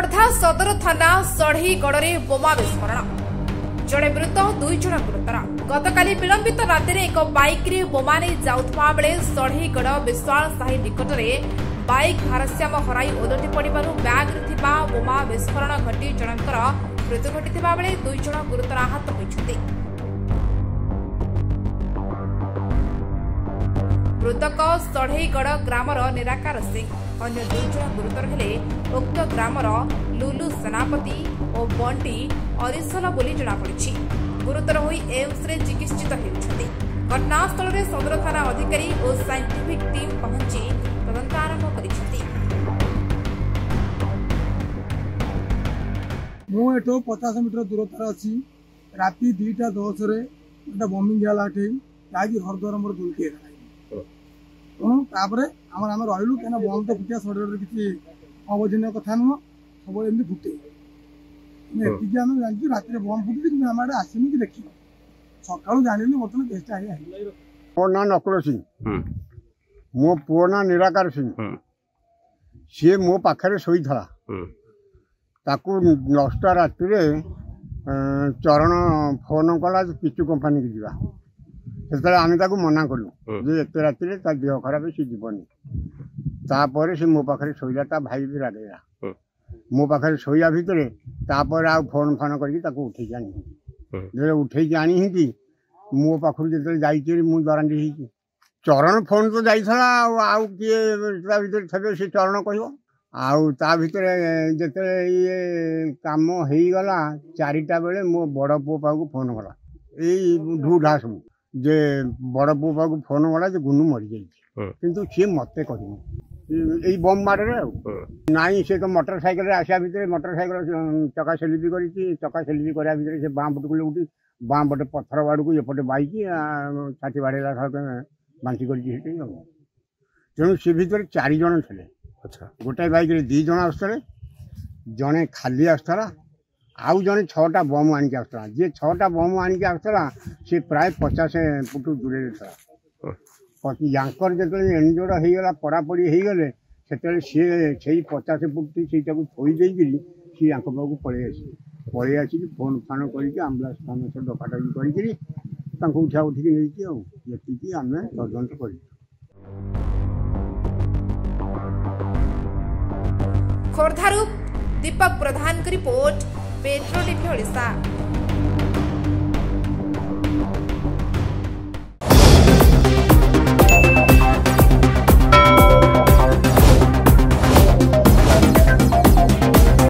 खोर्धा सदर थाना सढ़ईगढ़ बोमा विस्फोरण जड़े मृत 2 जन गुरुतर। गतकाली विलंबित राति एक बाइक रे बोमा नहीं जाउथबा बेले सढ़ईगढ़ विशाल साही निकट में बाइक भारसाम्य हराई ओलटी पड़ू बैग थिबा बोमा विस्फोरण घटी जनकर मृत्यु घटिथिबा बेले 2 जन गुरुतर आहत होइछथि। मृतक सढ़ईगढ़ ग्रामर निराकार सिंह अन्य 2 जन गुरुतर हेले उक्त ग्रामर लुलु सेनापति और बंटी अरिसल बोली जनापड़ी। गुरुतर होई एम्स रे चिकित्सित हेउछथि। घटनास्थल रे सदर थाना अधिकारी और साइंटिफिक टीम पहुंची तदंत आरंभ करिछथि। मु एठो 50 मीटर दूरतार अछि। राति 2:10 रे एटा बॉम्बिंग होला एठी जागी हरदर हमर दुलके तापर आम रही क्या बम तो फुटिया शरीर किसी अवजनीय कथा नुह सब एमती फुटे एति आम जानू रात बम फुटी कि आम आसनी कि देखी सका जानी बर्तमान चेष्टा मो ना नकुल सिंह मो पुओ ना निराकार सिंह सी मो पाखे शोई था ताकू 10टा राति चरण फोन कला पिचु कंपानी की जावा से आम मना कलु जे एत राति देह खराब सी जीवनी तापर से मो पाखे शोला ता भाई भी रागेला मो पाखे शोया भितर तापर आ फोन फोन करके उठे आनी उठे आनी कि मो पाखु जो जाइए मुझे दरांडी हो चरण फोन तो जाइला आउ किए थे से चरण कह आउ भितर जिते ये कम हो गला 4टा बेले मो बड़ पुओ पाक फोन कला यही ढूढ़ा सब जे बड़ पुओ पाक फोन कला जे गुनु मरी जाइए किंतु सी मत कही बम मारे नाई से तो मोटरसाइकेल आसा भितर मोटरसाइकेल चका सेलिपी कर चका सेलिपी करा भितर से बाँ पटक उठी बाँ पटे पत्थर बाड़ को एपटे बाइक छाती बाड़ेला बांची कर तेणु सी भितर 4 जन थे। अच्छा गोटे बाइक रे 2 जन आसते जड़े खाली आसला आउ जड़े 6टा बम आणिक आसला जी 6टा बम आणिक आसला सी प्राय 50 फुट दूरे था याकर जो एनजोड़ होगा पड़ापड़ी होगले से 50 फुट से थोई देकर सी पाक पलि आसिक फोन फान कर आम्बुलांस फान से डकाडकी कर उठा उठिकी नहीं आम तदंत कर। खोर्धारू दीपक प्रधान की रिपोर्ट पेट्रो टीवी ओडिशा।